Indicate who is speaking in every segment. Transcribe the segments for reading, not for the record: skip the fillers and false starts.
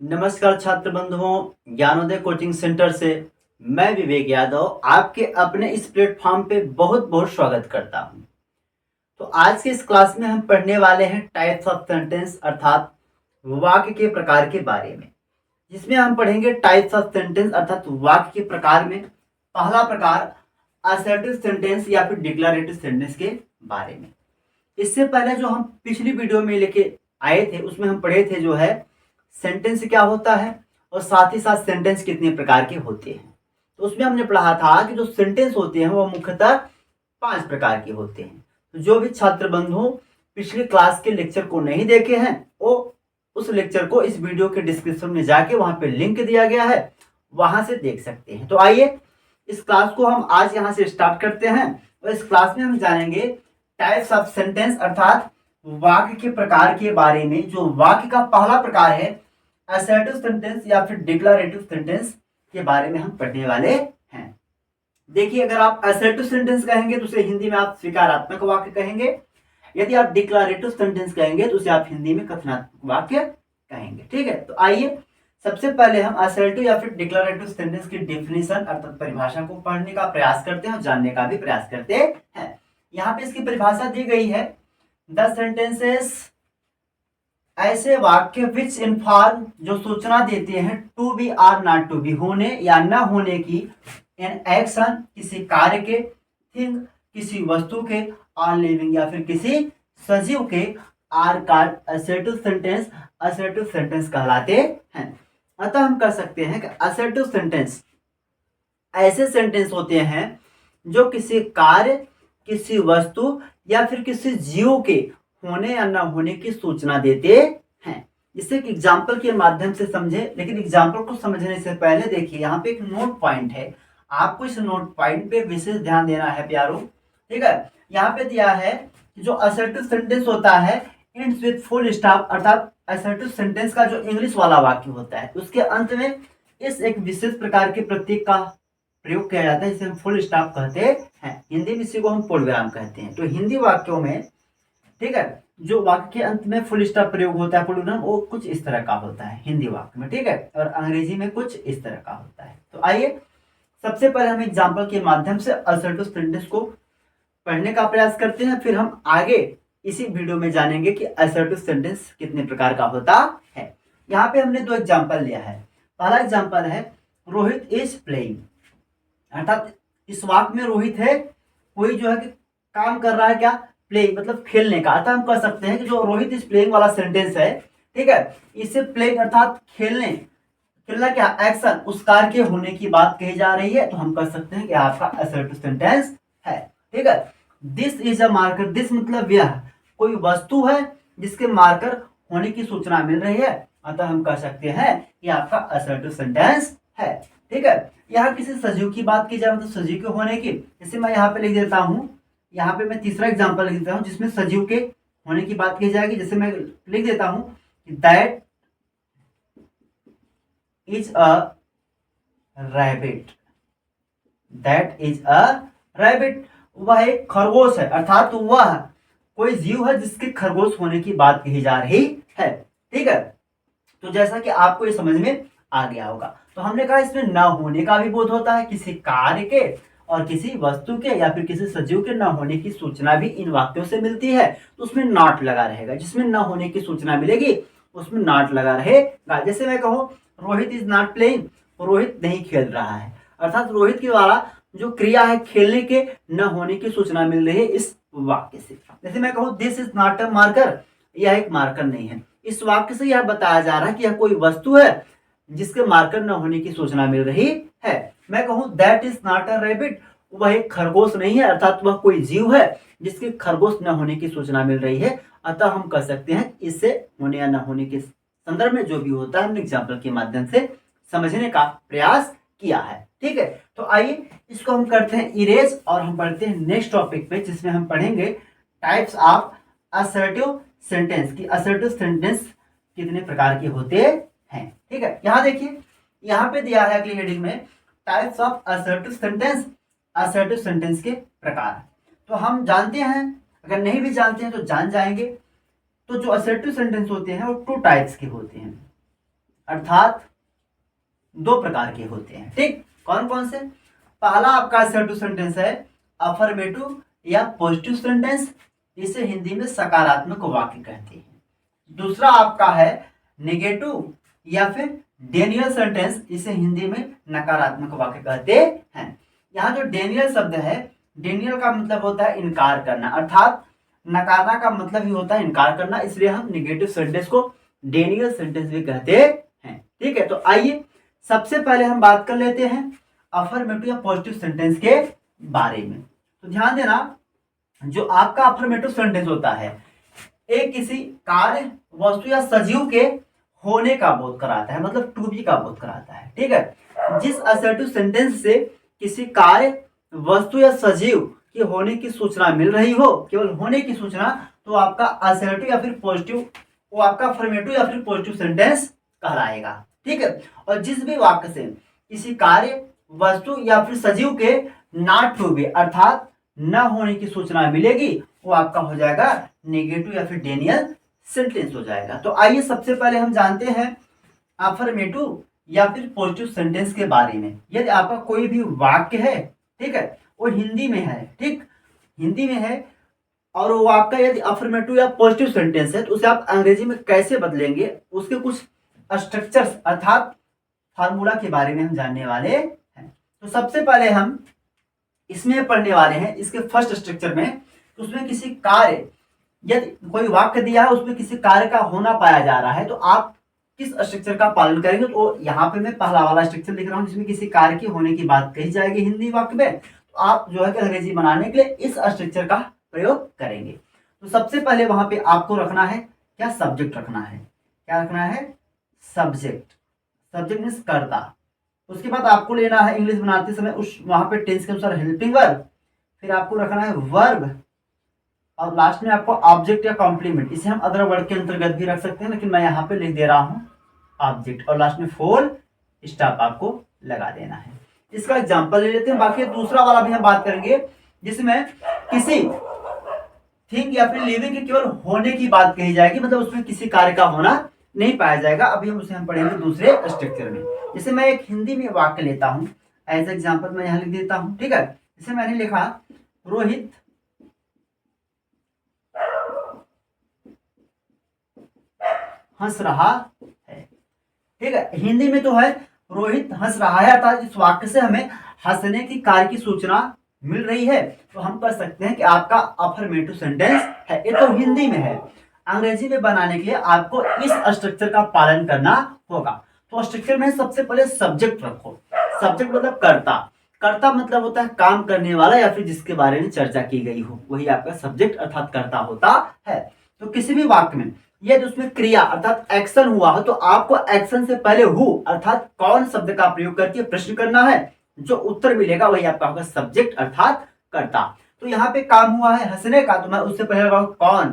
Speaker 1: नमस्कार छात्र बंधुओं, ज्ञानोदय कोचिंग सेंटर से मैं विवेक यादव आपके अपने इस प्लेटफॉर्म पे बहुत बहुत स्वागत करता हूं। तो आज के इस क्लास में हम पढ़ने वाले हैं टाइप्स ऑफ सेंटेंस अर्थात वाक्य के प्रकार के बारे में, जिसमें हम पढ़ेंगे टाइप्स ऑफ सेंटेंस अर्थात वाक्य के प्रकार में पहला प्रकार असर्टिव सेंटेंस या फिर डिक्लेरेटिव सेंटेंस के बारे में। इससे पहले जो हम पिछली वीडियो में लेके आए थे उसमें हम पढ़े थे जो है सेंटेंस क्या होता है और साथ ही साथ सेंटेंस कितने प्रकार के होते हैं। तो उसमें हमने पढ़ा था कि जो सेंटेंस होते हैं वो मुख्यतः 5 प्रकार के होते हैं। तो जो भी छात्र बंधु पिछले क्लास के लेक्चर को नहीं देखे हैं वो उस लेक्चर को इस वीडियो के डिस्क्रिप्शन में जाके वहां पे लिंक दिया गया है, वहां से देख सकते हैं। तो आइए इस क्लास को हम आज यहाँ से स्टार्ट करते हैं और इस क्लास में हम जानेंगे टाइप्स ऑफ सेंटेंस अर्थात वाक्य के प्रकार के बारे में। जो वाक्य का पहला प्रकार है असर्टिव सेंटेंस या फिर डिक्लेरेटिव सेंटेंस के बारे में हम पढ़ने वाले हैं। देखिए, अगर आप असर्टिव सेंटेंस कहेंगे तो उसे हिंदी में आप स्वीकारात्मक वाक्य कहेंगे। यदि आप डिक्लेरेटिव सेंटेंस कहेंगे तो उसे आप हिंदी में कथनात्मक वाक्य कहेंगे। ठीक है, तो आइए सबसे पहले हम असर्टिव या फिर डिक्लेरेटिव सेंटेंस की डेफिनेशन अर्थात परिभाषा को पढ़ने का प्रयास करते हैं और जानने का भी प्रयास करते हैं। यहाँ पे इसकी परिभाषा दी गई है, द सेंटेंसेस ऐसे वाक्य विच इन्फॉर्म जो सूचना देते हैं to be or not to be होने या न होने की, इन एक्शन किसी कार्य के, थिंग किसी वस्तु के, और लिविंग या फिर किसी सजीव के, आर कार्ड असर्टिव सेंटेंस कहलाते हैं। अतः हम कह सकते हैं कि असर्टिव सेंटेंस ऐसे सेंटेंस होते हैं जो किसी कार्य, किसी वस्तु या फिर किसी जीव के होने या न होने की सूचना देते हैं। इसे एक एग्जाम्पल के माध्यम से समझे, लेकिन एग्जाम्पल को समझने से पहले देखिए यहाँ पे एक नोट पॉइंट है, आपको इस नोट पॉइंट पे विशेष ध्यान देना है प्यारो। ठीक है, यहाँ पे दिया है कि जो असर्टिव सेंटेंस होता है एंड्स विद फुल स्टॉप अर्थात असर्टिव सेंटेंस का जो इंग्लिश वाला वाक्य होता है उसके अंत में इस एक विशेष प्रकार के प्रतीक का प्रयोग किया जाता है जिसे हम फुल स्टॉप कहते हैं। हिंदी में इसी को हम पूर्णविराम कहते हैं। तो हिंदी वाक्यों में, ठीक है, जो वाक्य के अंत में फुल स्टॉप प्रयोग होता है पूर्णविराम, वो कुछ इस तरह का होता है हिंदी वाक्य में। ठीक है, और अंग्रेजी में कुछ इस तरह का होता है। तो आइए सबसे पहले हम एग्जाम्पल के माध्यम से असर्टिव सेंटेंस को पढ़ने का प्रयास करते हैं, फिर हम आगे इसी वीडियो में जानेंगे कि असर्टिव सेंटेंस कितने प्रकार का होता है। यहाँ पे हमने 2 एग्जाम्पल लिया है। पहला एग्जाम्पल है रोहित इज प्लेइंग, अर्थात इस वाक्य में रोहित है, कोई जो है कि काम कर रहा है, क्या, प्लेइंग मतलब खेलने का। अतः हम कह सकते हैं कि जो रोहित इज प्लेइंग वाला सेंटेंस है, ठीक है, इससे प्लेइंग अर्थात खेलने, खेलना क्या, एक्शन, उस कार्य के होने की बात कही जा रही है। तो हम कह सकते हैं कि आपका असर्टिव सेंटेंस है। ठीक है, this is a marker, this मतलब यह कोई वस्तु है जिसके मार्कर होने की सूचना मिल रही है। अतः हम कह सकते हैं कि आपका असर्टिव सेंटेंस है। ठीक है, यहाँ किसी सजीव की बात की जाए, मतलब सजीव के होने की, जैसे मैं यहाँ पे लिख देता हूँ, यहाँ पे मैं तीसरा एग्जांपल लिख देता हूँ जिसमें सजीव के होने की बात की जाएगी। जैसे मैं लिख देता हूँ that is a rabbit, that is a rabbit, वह एक खरगोश है, अर्थात वह कोई जीव है जिसके खरगोश होने की बात कही जा रही है। ठीक है, तो जैसा कि आपको ये समझ में आ गया होगा, तो हमने कहा इसमें न होने का भी बोध होता है, किसी कार्य के और किसी वस्तु के या फिर किसी सजीव के न होने की सूचना भी इन वाक्यों से मिलती है। तो उसमें नॉट लगा रहेगा, जिसमें न होने की सूचना मिलेगी उसमें नॉट लगा रहेगा। जैसे मैं कहूँ Rohit is not playing, Rohit नहीं खेल रहा है, अर्थात रोहित के द्वारा जो क्रिया है खेलने के न होने की सूचना मिल रही है इस वाक्य से। जैसे मैं कहूँ this is not a marker, यह एक मार्कर नहीं है। इस वाक्य से यह बताया जा रहा है कि यह कोई वस्तु है जिसके मार्कर न होने की सूचना मिल रही है। मैं कहूँ that is not a rabbit, वह एक खरगोश नहीं है, अर्थात वह कोई जीव है जिसके खरगोश न होने की सूचना मिल रही है। अतः हम कह सकते हैं इससे होने या न होने के संदर्भ में जो भी होता है हमने एग्जाम्पल के माध्यम से समझने का प्रयास किया है। ठीक है, तो आइए इसको हम करते हैं इरेज और हम पढ़ते हैं नेक्स्ट टॉपिक पे, जिसमें हम पढ़ेंगे टाइप्स ऑफ असर्टिव सेंटेंस की असर्टिव सेंटेंस कितने प्रकार के होते हैं। ठीक है, यहाँ देखिए, यहाँ पे दिया है अगली हेडिंग में types of assertive sentence, assertive sentence के प्रकार। तो हम जानते हैं, अगर नहीं भी जानते हैं तो जान जाएंगे। तो जो असर्टिव सेंटेंस होते हैं वो 2 टाइप्स के होते हैं। अर्थात दो प्रकार के होते हैं। ठीक, कौन कौन से? पहला आपका असर्टिव सेंटेंस है अफर्मेटिव या पॉजिटिव सेंटेंस, इसे हिंदी में सकारात्मक वाक्य कहते हैं। दूसरा आपका है नेगेटिव या फिर डेनियल सेंटेंस, इसे हिंदी में नकारात्मक वाक्य कहते हैं। यहाँ जो डेनियल शब्द है, डेनियल का मतलब होता है इनकार करना, अर्थात नकारना का मतलब ही होता है इनकार करना, इसलिए हम नेगेटिव सेंटेंस को डेनियल सेंटेंस भी कहते हैं। ठीक है, तो आइए सबसे पहले हम बात कर लेते हैं अफर्मेटिव या पॉजिटिव सेंटेंस के बारे में। तो ध्यान देना, जो आपका अफर्मेटिव सेंटेंस होता है, एक किसी कार्य, वस्तु या सजीव के होने का बोध कराता है, मतलब टू बी का बोध कराता है। ठीक है, जिस असर्टिव सेंटेंस से किसी कार्य, वस्तु या सजीव के होने की सूचना मिल रही हो, केवल होने की सूचना, तो आपका असर्टिव या फिर पॉजिटिव, वो आपका अफर्मेटिव या फिर पॉजिटिव सेंटेंस कहलाएगा। ठीक है, और जिस भी वाक्य से किसी कार्य, वस्तु या फिर सजीव के नॉट टू बी अर्थात न होने की सूचना मिलेगी, वो आपका हो जाएगा नेगेटिव या फिर डेनियल सेंटेंस हो जाएगा। तो आइए सबसे पहले हम जानते हैं अफर्मेटिव या फिर पॉजिटिव सेंटेंस के बारे में। यदि आपका कोई भी वाक्य है, ठीक है, वो हिंदी में है, ठीक, हिंदी में है, और वो आपका यदि अफर्मेटिव या पॉजिटिव सेंटेंस है, तो उसे आप अंग्रेजी में कैसे बदलेंगे, उसके कुछ स्ट्रक्चर्स अर्थात फार्मूला के बारे में हम जानने वाले हैं। तो सबसे पहले हम इसमें पढ़ने वाले हैं, इसके फर्स्ट स्ट्रक्चर में, तो उसमें किसी कार्य, यदि कोई वाक्य दिया है उसमें किसी कार्य का होना पाया जा रहा है, तो आप किस स्ट्रक्चर का पालन करेंगे? तो यहाँ पे मैं पहला वाला स्ट्रक्चर लिख रहा हूँ, जिसमें किसी कार्य की होने की बात कही जाएगी हिंदी वाक्य में, तो आप जो है कि अंग्रेजी बनाने के लिए इस स्ट्रक्चर का प्रयोग करेंगे। तो सबसे पहले वहां पे आपको रखना है क्या? सब्जेक्ट रखना है। क्या रखना है? सब्जेक्ट। सब्जेक्ट मीन्स कर्ता। उसके बाद आपको लेना है इंग्लिश बनाते समय उस वहां पे टेंस के अनुसार हेल्पिंग वर्ब, फिर आपको रखना है वर्ब, और लास्ट में आपको ऑब्जेक्ट या कॉम्प्लीमेंट, इसे हम अदर वर्ड के अंतर्गत भी रख सकते हैं, लेकिन मैं यहाँ पे लिख दे रहा हूँ ऑब्जेक्ट, और लास्ट में फुल स्टॉप आपको लगा देना है। इसका एग्जांपल ले लेते हैं। बाकी दूसरा वाला भी हम बात करेंगे, जिसमें किसी थिंग या फिर लिविंग के केवल होने की बात कही जाएगी, मतलब उसमें किसी कार्य का होना नहीं पाया जाएगा। अभी हम उसे पढ़ेंगे दूसरे स्ट्रक्चर में। जैसे मैं एक हिंदी में वाक्य लेता हूं, एज एग्जांपल मैं यहां लिख देता हूं, ठीक है। जैसे मैंने लिखा रोहित हंस रहा है, ठीक है। हिंदी में तो है रोहित हंस रहा है, अर्थात इस वाक्य से हमें हंसने की कार्य की सूचना मिल रही है, तो हम कर सकते हैं कि आपका अफर्मेटिव सेंटेंस है। ये तो हिंदी में है, अंग्रेजी में बनाने के लिए आपको इस स्ट्रक्चर का पालन करना होगा। तो स्ट्रक्चर में सबसे पहले सब्जेक्ट रखो। सब्जेक्ट मतलब कर्ता। कर्ता मतलब होता है काम करने वाला या फिर जिसके बारे में चर्चा की गई हो, वही आपका सब्जेक्ट अर्थात कर्ता होता है। तो किसी भी वाक्य में यदि उसमें क्रिया अर्थात एक्शन हुआ हो, तो आपको एक्शन से पहले हु अर्थात कौन शब्द का प्रयोग करके प्रश्न करना है। जो उत्तर मिलेगा वही आपका होगा सब्जेक्ट अर्थात कर्ता। तो यहाँ पे काम हुआ है हंसने का, तो मैं उससे पहले कौन,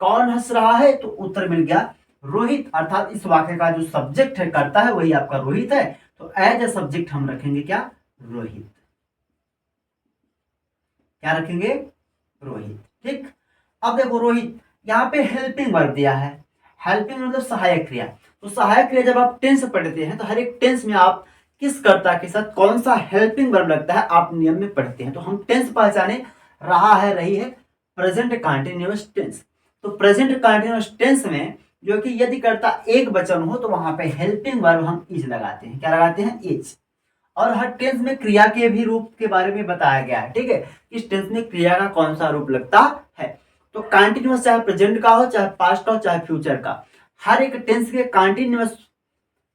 Speaker 1: कौन हंस रहा है, तो उत्तर मिल गया रोहित, अर्थात इस वाक्य का जो सब्जेक्ट है कर्ता है वही आपका रोहित है। तो एज ए सब्जेक्ट हम रखेंगे क्या? रोहित। क्या रखेंगे? रोहित। ठीक, अब देखो रोहित, यहाँ पे हेल्पिंग वर्ब दिया है। हेल्पिंग मतलब सहायक क्रिया। तो सहायक क्रिया जब आप टेंस पढ़ते हैं, तो हर एक टेंस में आप किस कर्ता के साथ कौन सा हेल्पिंग वर्ब लगता है आप नियम में पढ़ते हैं। तो हम टेंस पहचाने, रहा है, रही है, प्रेजेंट कंटिन्यूअस टेंस। तो प्रेजेंट कंटिन्यूअस टेंस में जो कि यदि कर्ता एक वचन हो, तो वहां पे हेल्पिंग वर्ब हम इज लगाते हैं। क्या लगाते हैं? इज। और हर टेंस में क्रिया के भी रूप के बारे में बताया गया है, ठीक है। इस टेंस में क्रिया का कौन सा रूप लगता है। तो कंटिन्यूअस चाहे प्रेजेंट का हो, चाहे पास्ट का हो, चाहे फ्यूचर का, हर एक टेंस के कंटिन्यूअस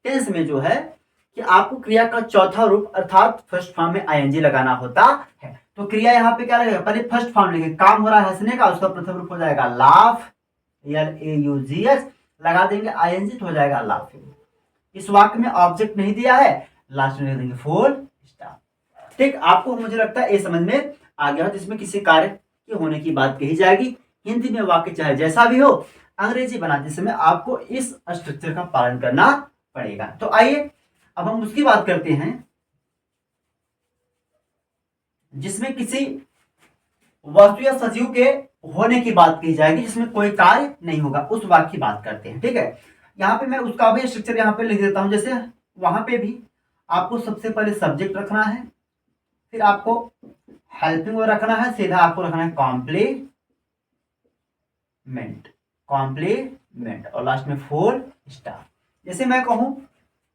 Speaker 1: टेंस में जो है कि आपको क्रिया का चौथा रूप अर्थात फर्स्ट फॉर्म में आईएनजी लगाना होता है। तो क्रिया यहाँ पे क्या लगेगा? पहले फर्स्ट फॉर्म लिखे, काम हो रहा है हंसने का, उसका प्रथम रूप हो जाएगा लाफ, LAUGH, लगा देंगे आईएनजी तो हो जाएगा लाफिंग। इस वाक्य में ऑब्जेक्ट नहीं दिया है, लास्ट में लिख देंगे फुल स्टॉप। ठीक, आपको मुझे लगता है ये समझ में आ गया हो, जिसमें किसी कार्य के होने की बात कही जाएगी। हिंदी में वाक्य चाहे जैसा भी हो, अंग्रेजी बनाते समय आपको इस स्ट्रक्चर का पालन करना पड़ेगा। तो आइए अब हम उसकी बात करते हैं जिसमें किसी वस्तु या सजीव के होने की बात की जाएगी, जिसमें कोई कार्य नहीं होगा, उस वाक्य की बात करते हैं। ठीक है, यहाँ पे मैं उसका भी स्ट्रक्चर यहाँ पे लिख देता हूँ। जैसे वहां पे भी आपको सबसे पहले सब्जेक्ट रखना है, फिर आपको हेल्पिंग वर्ब रखना है, सीधा आपको रखना है कॉम्प्लीमेंट और लास्ट में फुल स्टॉप। जैसे मैं कहूं,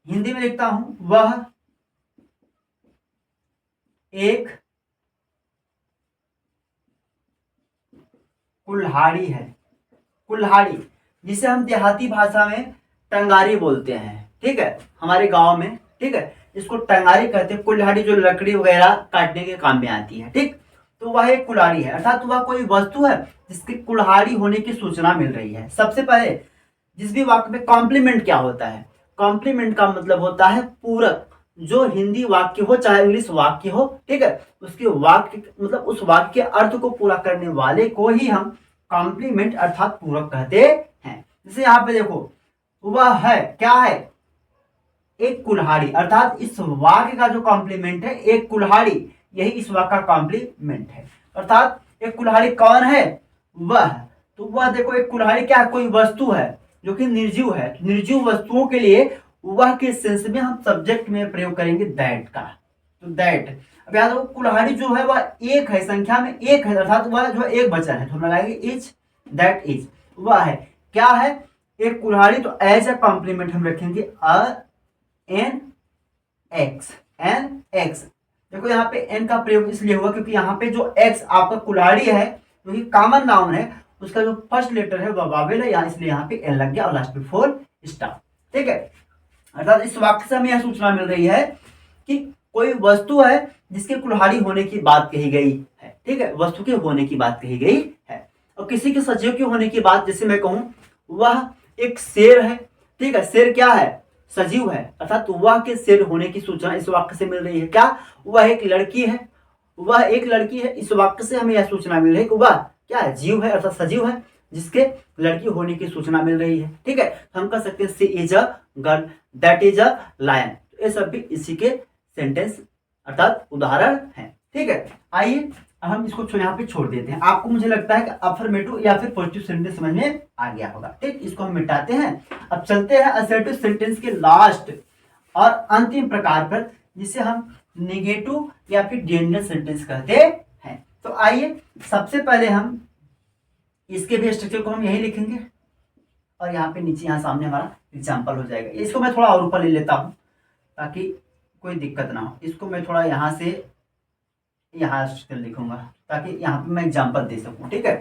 Speaker 1: हिंदी में लिखता हूं, वह एक कुल्हाड़ी है। कुल्हाड़ी जिसे हम देहाती भाषा में टंगारी बोलते हैं, ठीक है, हमारे गांव में, ठीक है, इसको टंगारी कहते हैं। कुल्हाड़ी जो लकड़ी वगैरह काटने के काम में आती है, ठीक। तो वह एक कुल्हाड़ी है, अर्थात वह कोई वस्तु है जिसकी कुल्हाड़ी होने की सूचना मिल रही है। सबसे पहले जिस भी वाक्य में कॉम्प्लीमेंट क्या होता है, कॉम्प्लीमेंट का मतलब होता है पूरक। जो हिंदी वाक्य हो चाहे इंग्लिश वाक्य हो, ठीक है, उसके वाक्य मतलब उस वाक्य के अर्थ को पूरा करने वाले को ही हम कॉम्प्लीमेंट अर्थात पूरक कहते हैं। जैसे यहाँ पे देखो, वह है, क्या है, एक कुल्हाड़ी, अर्थात इस वाक्य का जो कॉम्प्लीमेंट है एक कुल्हाड़ी, यही इस वाक्य का कॉम्प्लीमेंट है। अर्थात एक कुल्हाड़ी कौन है, वह। तो वह देखो, एक कुल्हाड़ी क्या है, कोई वस्तु है जो कि निर्जीव है। निर्जीव वस्तुओं के लिए वह के सेंस में हम सब्जेक्ट में प्रयोग करेंगे दैट का। तो दैट, अब याद रखो कुल्हाड़ी जो है वह एक है, संख्या में एक है, अर्थात वह जो एक बचा है, तो हम लगाएंगे इज, दैट इज, वह है, क्या है, एक कुल्हाड़ी। तो एज ए कॉम्प्लीमेंट हम रखेंगे एन एक्स, एन एक्स। देखो यहाँ पे एन का प्रयोग इसलिए हुआ क्योंकि यहाँ पे जो एक्स आपका कुल्हाड़ी है, क्योंकि कॉमन नाउन है, उसका जो फर्स्ट लेटर है वह वावेल है, यहाँ इसलिए यहाँ पे एन लग गया और लास्ट में फुल स्टॉप, ठीक है। अर्थात इस वाक्य से हमें यह सूचना मिल रही है कि कोई वस्तु है जिसके कुल्हाड़ी होने की बात कही गई है, ठीक है, वस्तु के होने की बात कही गई है। और किसी के सजीव के होने की बात, जैसे मैं कहूं, वह एक शेर है, ठीक है, शेर क्या है, सजीव है, अर्थात वह के शेर होने की सूचना इस वाक्य से मिल रही है। क्या, वह एक लड़की है, वह एक लड़की है, इस वाक्य से हमें यह सूचना मिल रही है कि वह क्या है, जीव है, अर्थात सजीव है, जिसके लड़की होने की सूचना मिल रही है, ठीक है। हम कह सकते हैं she is a girl, that is a lion. ये सब भी इसी के सेंटेंस अर्थात उदाहरण है, ठीक है। आइए हम इसको यहाँ पे छोड़ देते हैं। आपको मुझे लगता है कि अफर्मेटिव या फिर पॉजिटिव सेंटेंस समझ में आ गया होगा, ठीक। इसको हम मिटाते हैं। अब चलते हैं असर्टिव सेंटेंस के लास्ट और अंतिम प्रकार पर, जिसे हम नेगेटिव या फिर डेंजर सेंटेंस कहते हैं। तो आइए सबसे पहले हम इसके भी स्ट्रक्चर को हम यही लिखेंगे और यहाँ पे नीचे यहाँ सामने हमारा एग्जाम्पल हो जाएगा। इसको मैं थोड़ा और ऊपर ले लेता हूँ ताकि कोई दिक्कत ना हो। इसको मैं थोड़ा यहाँ से यहाँ स्ट्रक्चर लिखूंगा ताकि यहाँ पे मैं एग्जाम्पल दे सकूं, ठीक है।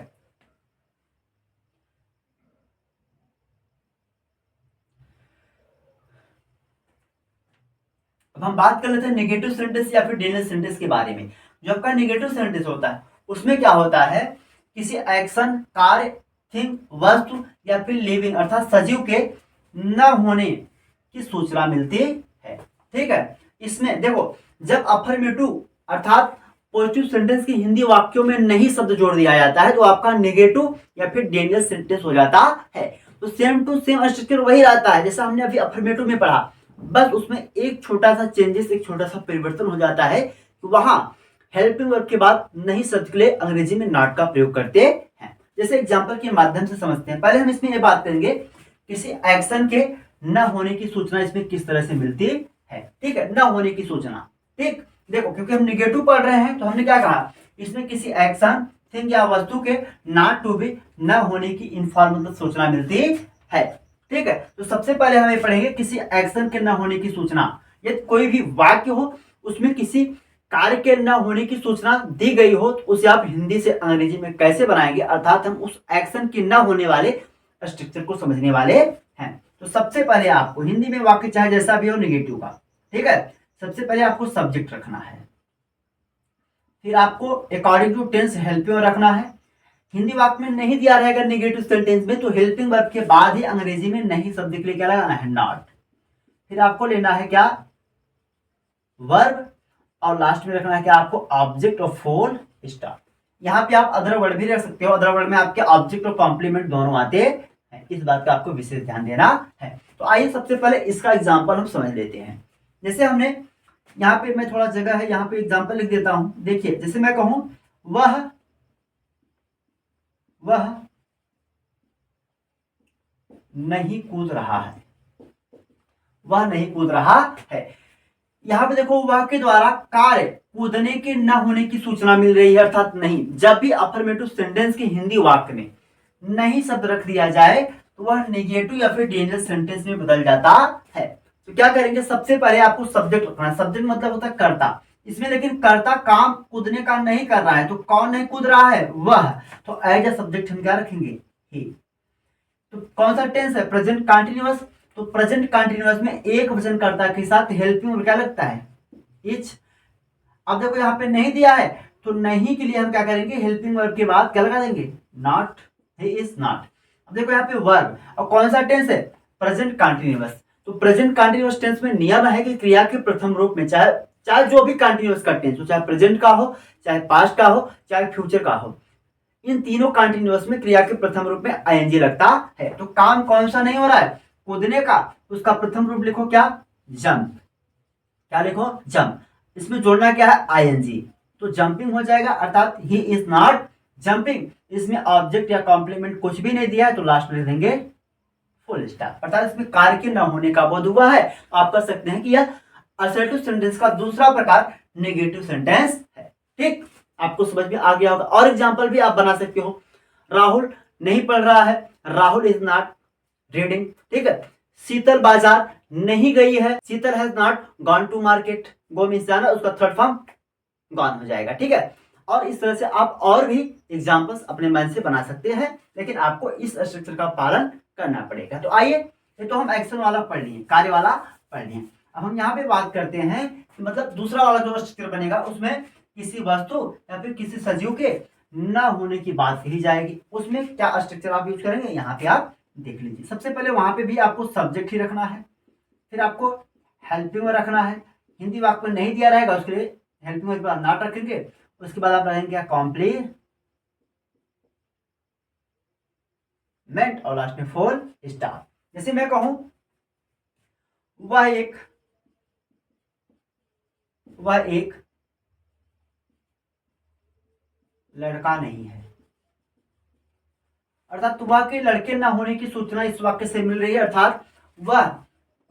Speaker 1: अब हम बात कर लेते हैं नेगेटिव सेंटेंस या फिर डेंजर सेंटेंस के बारे में। जो आपका नेगेटिव सेंटेंस होता है उसमें क्या होता है, किसी एक्शन, कार्य, थिंग, वस्तु या फिर लिविंग अर्थात सजीव के न होने की सूचना मिलती है, ठीक है। इसमें देखो, जब अफर्मेटिव अर्थात पॉजिटिव सेंटेंस की हिंदी वाक्यों में नहीं शब्द जोड़ दिया जाता है तो आपका नेगेटिव या फिर डेंजर सेंटेंस हो जाता है। तो सेम टू सेम स्ट्रक्चर वही रहता है जैसा हमने अभी अफर्मेटिव में पढ़ा, बस उसमें एक छोटा सा चेंजेस, एक छोटा सा परिवर्तन हो जाता है। वहां हेल्पिंग वर्ब के बाद नहीं शब्द के लिए अंग्रेजी में नॉट का प्रयोग करते हैं। जैसे एग्जांपल के माध्यम से समझते हैं। पहले हम इसमें यह बात करेंगे किसी एक्शन के न होने की सूचना इसमें किस तरह से मिलती है, ठीक है, न होने की सूचना, ठीक। देखो, क्योंकि हम निगेटिव पढ़ रहे हैं तो हमने क्या कहा, इसमें किसी एक्शन, थिंग या वस्तु के नॉट टू बी, न होने की इन्फॉर्म मतलब सूचना मिलती है, ठीक है। तो सबसे पहले हमें पढ़ेंगे किसी एक्शन के न होने की सूचना। यदि कोई भी वाक्य हो उसमें किसी कार्य के न होने की सूचना दी गई हो तो उसे आप हिंदी से अंग्रेजी में कैसे बनाएंगे, अर्थात हम उस एक्शन के न होने वाले स्ट्रक्चर को समझने वाले हैं। तो सबसे पहले आपको हिंदी में वाक्य चाहे जैसा भी हो नेगेटिव का, ठीक है, सबसे पहले आपको सब्जेक्ट रखना है, फिर आपको अकॉर्डिंग टू टेंस हेल्पिंग रखना है। हिंदी वाक्य में नहीं दिया रहेगा नेगेटिव सेंटेंस में तो हेल्पिंग वर्ब के बाद ही अंग्रेजी में नहीं शब्द के लिए क्या लगाना है, नॉट। फिर आपको लेना है क्या, वर्ब, और लास्ट में रखना है क्या आपको, ऑब्जेक्ट और फुल स्टॉप। यहाँ पे आप अदर वर्ड भी रख सकते हो, अदर वर्ड में आपके ऑब्जेक्ट और कॉम्प्लीमेंट दोनों आते हैं, इस बात का आपको विशेष ध्यान देना है। तो आइए सबसे पहले इसका एग्जाम्पल हम समझ लेते हैं। जैसे हमने यहाँ पे, मैं थोड़ा जगह है यहाँ पे एग्जाम्पल लिख देता हूं। देखिए, जैसे मैं कहूं वह नहीं कूद रहा है, वह नहीं कूद रहा है। यहाँ पे देखो वह के द्वारा कार्य कूदने के न होने की सूचना मिल रही है, अर्थात नहीं। जब भी अफर्मेटिव सेंटेंस के हिंदी वाक्य में नहीं शब्द रख दिया जाए तो वह नेगेटिव या फिर डेंजरस सेंटेंस में बदल जाता है। तो क्या करेंगे, सबसे पहले आपको सब्जेक्ट रखना है। सब्जेक्ट मतलब होता है कर्ता, इसमें लेकिन कर्ता काम कूदने का नहीं कर रहा है, तो कौन नहीं कूद रहा है, वह। तो एज ए सब्जेक्ट हम क्या रखेंगे, ही। तो कौन सा टेंस है, प्रेजेंट कंटिन्यूअस। तो प्रेजेंट कंटिन्यूअस में एक वचन कर्ता के साथ हेल्पिंग वर्ब क्या लगता है, इज। अब देखो यहाँ पे नहीं दिया है तो नहीं के लिए हम क्या करेंगे, हेल्पिंग वर्ब के बाद क्या लगा देंगे, नॉट, ही इज नॉट। अब देखो यहाँ पे वर्ब और कौन सा टेंस है, प्रेजेंट कंटिन्यूअस। तो प्रेजेंट कंटिन्यूअस टेंस में नियम है कि क्रिया के प्रथम रूप में चाहे जो भी कंटिन्यूअस का टेंस हो, चाहे प्रेजेंट का हो, चाहे पास्ट का हो, चाहे फ्यूचर का हो, इन तीनों कंटिन्यूअस में क्रिया के प्रथम रूप में आईएनजी लगता है। तो काम कौन सा नहीं हो रहा है, कूदने का, उसका प्रथम रूप लिखो क्या, जंप। क्या लिखो, जंप। इसमें जोड़ना क्या है, आईएनजी, तो जंपिंग हो जाएगा, अर्थात ही इज नॉट जंपिंग। इसमें ऑब्जेक्ट या कॉम्प्लीमेंट कुछ भी नहीं दिया है तो लास्ट में देंगे फुल स्टॉप, अर्थात इसमें कार्य के न होने का बोध हुआ है। आप कर सकते हैं कि यह असर्टिव सेंटेंस का दूसरा प्रकार नेगेटिव सेंटेंस है। ठीक, आपको समझ में आ गया होगा। और एग्जांपल भी आप बना सकते हो, राहुल नहीं पढ़ रहा है, राहुल इज नॉट रीडिंग। ठीक है, शीतल बाजार नहीं गई है, Sheetal has not gone to market. Go means जाना, उसका थर्ड फॉर्म गॉन हो जाएगा। ठीक है, और इस तरह से आप और भी एग्जांपल्स अपने मन से बना सकते हैं, लेकिन आपको इस स्ट्रक्चर का पालन करना पड़ेगा। तो आइए, ये तो हम एक्शन वाला पढ़ लिए, कार्य वाला पढ़ लिए। अब हम यहाँ पे बात करते हैं कि मतलब दूसरा वाला जो स्ट्रक्चर बनेगा उसमें किसी वस्तु या फिर किसी सजीव के न होने की बात कही जाएगी। उसमें क्या स्ट्रक्चर आप यूज करेंगे, यहाँ पे आप देख लीजिए। सबसे पहले वहां पे भी आपको सब्जेक्ट ही रखना है, फिर आपको हेल्पिंग में रखना है। हिंदी वाक्य में नहीं दिया रहेगा उसके लिए हेल्पिंग में नॉट रखेंगे। उसके बाद आप रहेंगे कॉम्प्लीमेंट और लास्ट में फुल स्टॉप। जैसे मैं कहूं वह एक लड़का नहीं है, अर्थात वह के लड़के न होने की सूचना इस वाक्य से मिल रही है। अर्थात वह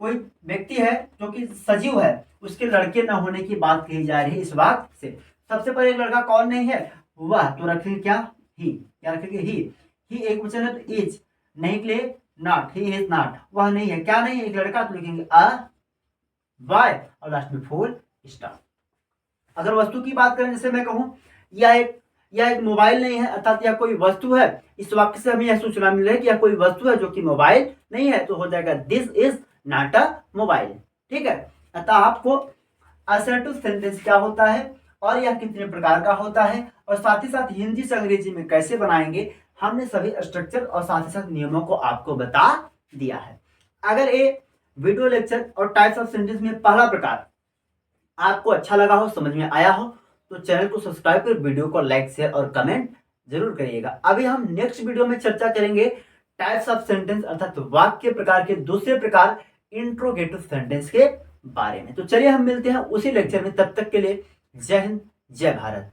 Speaker 1: कोई व्यक्ति है जो कि सजीव है, उसके लड़के न होने की बात कही जा रही है इस वाक्य से। सबसे पहले एक लड़का कौन नहीं है, वह, तो रखेंगे क्या, ही। क्या रखेंगे, ही एक वचन है तो इज, नहीं के लिए नॉट, ही इज नॉट, वह नहीं है। क्या नहीं है, एक लड़का, तो लिखेंगे अ वाई और लास्ट में फुल स्टॉप। अगर वस्तु की बात करें, जैसे मैं कहूं यह एक मोबाइल नहीं है, अर्थात यह कोई वस्तु है। इस वाक्य से हमें यह सूचना मिल रही है कि यह कोई वस्तु है जो कि मोबाइल नहीं है, तो हो जाएगा this is not a mobile. ठीक है, अतः आपको असर्टिव सेंटेंस क्या होता है और यह कितने प्रकार का होता है और साथ ही साथ हिंदी से अंग्रेजी में कैसे बनाएंगे, हमने सभी स्ट्रक्चर और साथ ही साथ नियमों को आपको बता दिया है। अगर ये वीडियो लेक्चर और टाइप्स ऑफ सेंटेंस में पहला प्रकार आपको अच्छा लगा हो, समझ में आया हो, तो चैनल को सब्सक्राइब कर वीडियो को लाइक शेयर और कमेंट जरूर करिएगा। अभी हम नेक्स्ट वीडियो में चर्चा करेंगे टाइप्स ऑफ सेंटेंस अर्थात वाक्य प्रकार के दूसरे प्रकार इंट्रोगेटिव सेंटेंस के बारे में। तो चलिए हम मिलते हैं उसी लेक्चर में, तब तक के लिए जय हिंद, जय भारत।